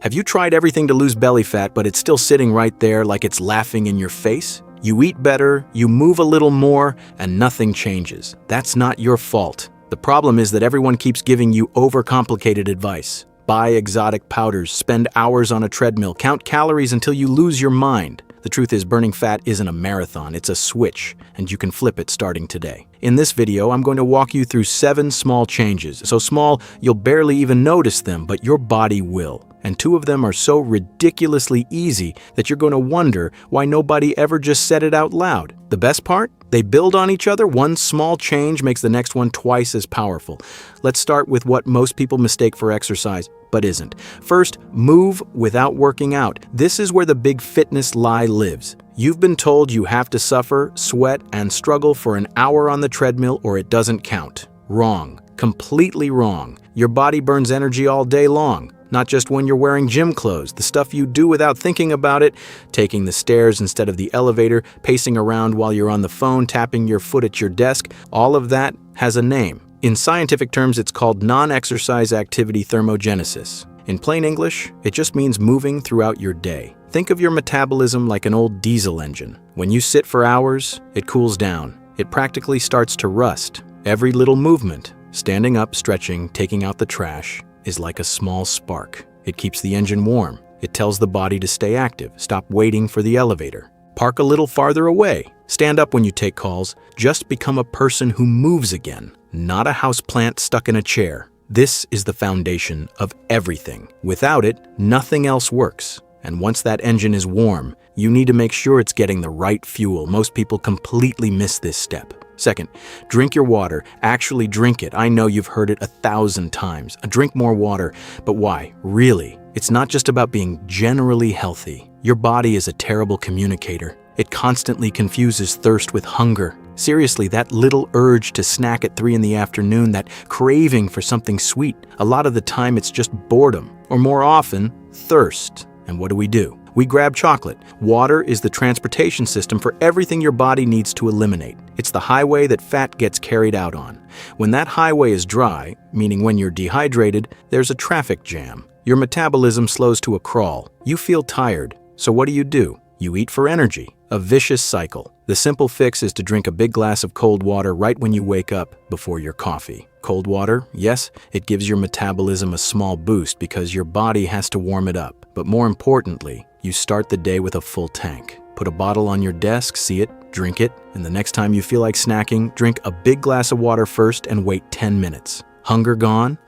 Have you tried everything to lose belly fat, but it's still sitting right there like it's laughing in your face? You eat better, you move a little more, and nothing changes. That's not your fault. The problem is that everyone keeps giving you overcomplicated advice. Buy exotic powders, spend hours on a treadmill, count calories until you lose your mind. The truth is, burning fat isn't a marathon, it's a switch, and you can flip it starting today. In this video, I'm going to walk you through 7 small changes. So small, you'll barely even notice them, but your body will. And 2 of them are so ridiculously easy that you're going to wonder why nobody ever just said it out loud. The best part? They build on each other. One small change makes the next one twice as powerful. Let's start with what most people mistake for exercise, but isn't. First, move without working out. This is where the big fitness lie lives. You've been told you have to suffer, sweat, and struggle for an hour on the treadmill or it doesn't count. Wrong. Completely wrong. Your body burns energy all day long. Not just when you're wearing gym clothes, the stuff you do without thinking about it, taking the stairs instead of the elevator, pacing around while you're on the phone, tapping your foot at your desk, all of that has a name. In scientific terms, it's called non-exercise activity thermogenesis. In plain English, it just means moving throughout your day. Think of your metabolism like an old diesel engine. When you sit for hours, it cools down. It practically starts to rust. Every little movement, standing up, stretching, taking out the trash, is like a small spark. It keeps the engine warm. It tells the body to stay active, stop waiting for the elevator. Park a little farther away. Stand up when you take calls. Just become a person who moves again, not a houseplant stuck in a chair. This is the foundation of everything. Without it, nothing else works. And once that engine is warm, you need to make sure it's getting the right fuel. Most people completely miss this step. Second, drink your water. Actually drink it. I know you've heard it 1,000 times. Drink more water. But why? Really? It's not just about being generally healthy. Your body is a terrible communicator. It constantly confuses thirst with hunger. Seriously, that little urge to snack at 3 in the afternoon, that craving for something sweet, a lot of the time it's just boredom, or more often, thirst. And what do? We grab chocolate. Water is the transportation system for everything your body needs to eliminate. It's the highway that fat gets carried out on. When that highway is dry, meaning when you're dehydrated, there's a traffic jam. Your metabolism slows to a crawl. You feel tired. So what do? You eat for energy. A vicious cycle. The simple fix is to drink a big glass of cold water right when you wake up before your coffee. Cold water, yes, it gives your metabolism a small boost because your body has to warm it up. But more importantly, you start the day with a full tank. Put a bottle on your desk, see it, drink it, and the next time you feel like snacking, drink a big glass of water first and wait 10 minutes. Hunger gone?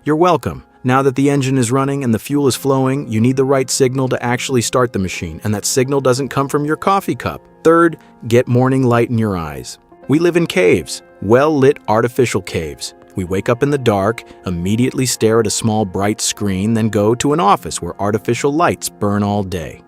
You're welcome. Now that the engine is running and the fuel is flowing, you need the right signal to actually start the machine, and that signal doesn't come from your coffee cup. Third, get morning light in your eyes. We live in caves, well-lit artificial caves. We wake up in the dark, immediately stare at a small bright screen, then go to an office where artificial lights burn all day.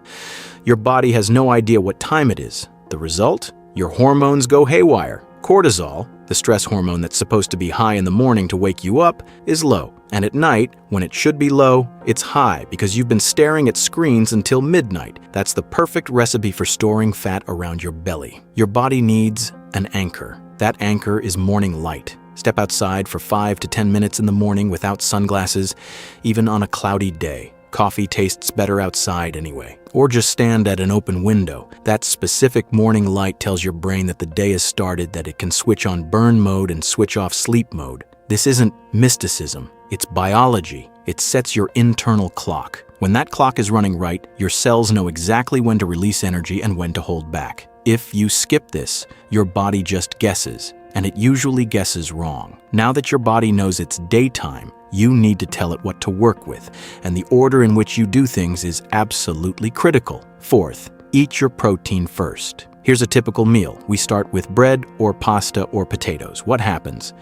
Your body has no idea what time it is. The result? Your hormones go haywire. Cortisol, the stress hormone that's supposed to be high in the morning to wake you up, is low. And at night, when it should be low, it's high because you've been staring at screens until midnight. That's the perfect recipe for storing fat around your belly. Your body needs an anchor. That anchor is morning light. Step outside for 5 to 10 minutes in the morning without sunglasses, even on a cloudy day. Coffee tastes better outside anyway. Or just stand at an open window. That specific morning light tells your brain that the day has started, that it can switch on burn mode and switch off sleep mode. This isn't mysticism, it's biology. It sets your internal clock. When that clock is running right, your cells know exactly when to release energy and when to hold back. If you skip this, your body just guesses, and it usually guesses wrong. Now that your body knows it's daytime, you need to tell it what to work with, and the order in which you do things is absolutely critical. Fourth, eat your protein first. Here's a typical meal. We start with bread or pasta or potatoes. What happens?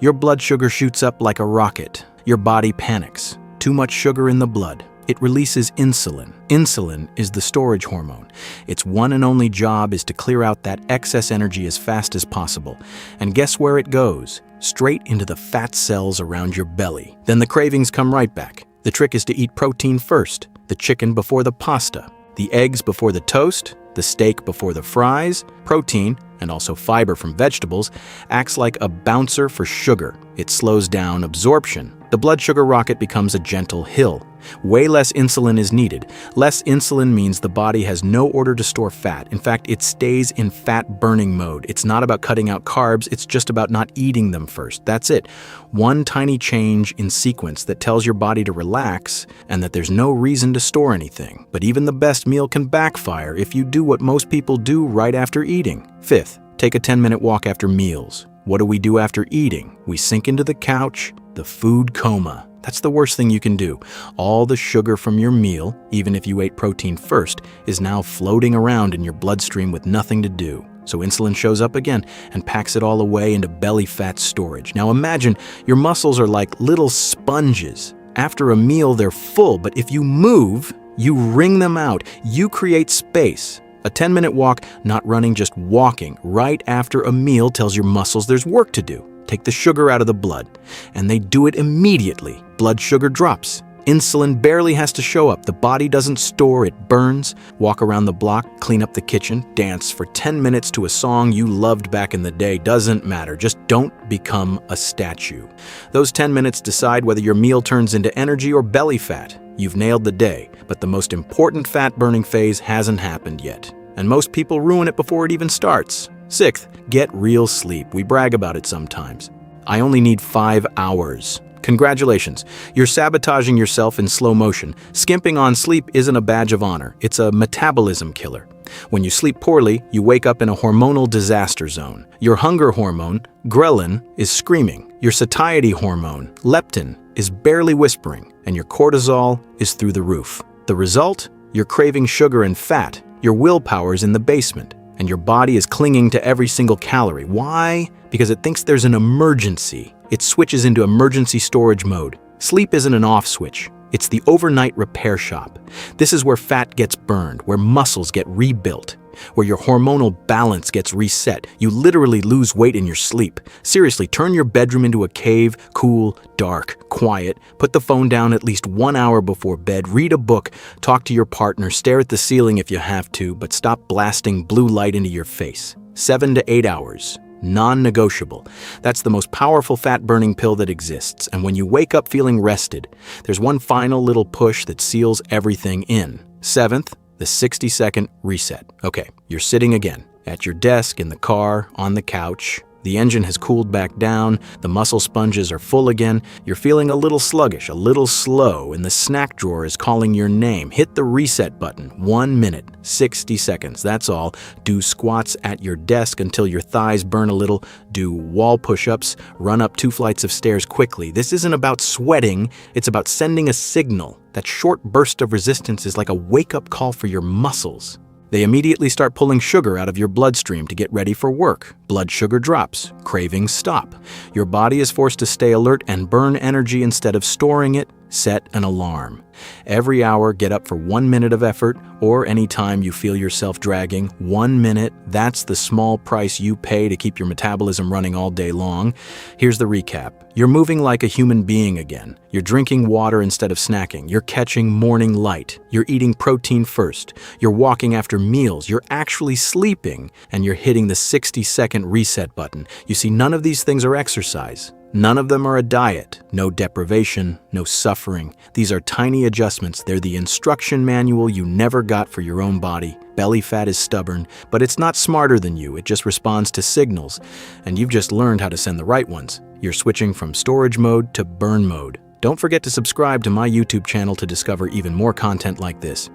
Your blood sugar shoots up like a rocket. Your body panics. Too much sugar in the blood. It releases insulin. Insulin is the storage hormone. Its one and only job is to clear out that excess energy as fast as possible. And guess where it goes? Straight into the fat cells around your belly. Then the cravings come right back. The trick is to eat protein first. The chicken before the pasta. The eggs before the toast. The steak before the fries. Protein, and also fiber from vegetables, acts like a bouncer for sugar. It slows down absorption. The blood sugar rocket becomes a gentle hill. Way less insulin is needed. Less insulin means the body has no order to store fat. In fact, it stays in fat-burning mode. It's not about cutting out carbs, it's just about not eating them first. That's it. One tiny change in sequence that tells your body to relax and that there's no reason to store anything. But even the best meal can backfire if you do what most people do right after eating. Fifth, take a 10-minute walk after meals. What do we do after eating? We sink into the couch, the food coma. That's the worst thing you can do. All the sugar from your meal, even if you ate protein first, is now floating around in your bloodstream with nothing to do. So insulin shows up again and packs it all away into belly fat storage. Now imagine your muscles are like little sponges. After a meal, they're full, but if you move, you wring them out. You create space. A 10-minute walk, not running, just walking, right after a meal tells your muscles there's work to do. Take the sugar out of the blood. And they do it immediately. Blood sugar drops. Insulin barely has to show up. The body doesn't store, it burns. Walk around the block, clean up the kitchen, dance for 10 minutes to a song you loved back in the day. Doesn't matter. Just don't become a statue. Those 10 minutes decide whether your meal turns into energy or belly fat. You've nailed the day, but the most important fat-burning phase hasn't happened yet. And most people ruin it before it even starts. Sixth, get real sleep. We brag about it sometimes. I only need 5 hours. Congratulations, you're sabotaging yourself in slow motion. Skimping on sleep isn't a badge of honor, it's a metabolism killer. When you sleep poorly, you wake up in a hormonal disaster zone. Your hunger hormone, ghrelin, is screaming. Your satiety hormone, leptin, is barely whispering. And your cortisol is through the roof. The result? You're craving sugar and fat. Your willpower is in the basement. And your body is clinging to every single calorie. Why? Because it thinks there's an emergency. It switches into emergency storage mode. Sleep isn't an off switch. It's the overnight repair shop. This is where fat gets burned, where muscles get rebuilt, where your hormonal balance gets reset. You literally lose weight in your sleep. Seriously, turn your bedroom into a cave, cool, dark, quiet. Put the phone down at least 1 hour before bed. Read a book, talk to your partner, stare at the ceiling if you have to, but stop blasting blue light into your face. 7 to 8 hours. Non-negotiable. That's the most powerful fat-burning pill that exists, and when you wake up feeling rested, there's one final little push that seals everything in. Seventh, the 60-second reset. Okay, you're sitting again, at your desk, in the car, on the couch. The engine has cooled back down, the muscle sponges are full again, you're feeling a little sluggish, a little slow, and the snack drawer is calling your name. Hit the reset button. 1 minute, 60 seconds, that's all. Do squats at your desk until your thighs burn a little. Do wall push-ups. Run up 2 flights of stairs quickly. This isn't about sweating, it's about sending a signal. That short burst of resistance is like a wake-up call for your muscles. They immediately start pulling sugar out of your bloodstream to get ready for work. Blood sugar drops. Cravings stop. Your body is forced to stay alert and burn energy instead of storing it. Set an alarm. Every hour, get up for 1 minute of effort, or anytime you feel yourself dragging. 1 minute, that's the small price you pay to keep your metabolism running all day long. Here's the recap. You're moving like a human being again. You're drinking water instead of snacking. You're catching morning light. You're eating protein first. You're walking after meals. You're actually sleeping. And you're hitting the 60-second reset button. You see, none of these things are exercise. None of them are a diet. No deprivation, no suffering. These are tiny adjustments. They're the instruction manual you never got for your own body. Belly fat is stubborn, but it's not smarter than you. It just responds to signals. And you've just learned how to send the right ones. You're switching from storage mode to burn mode. Don't forget to subscribe to my YouTube channel to discover even more content like this.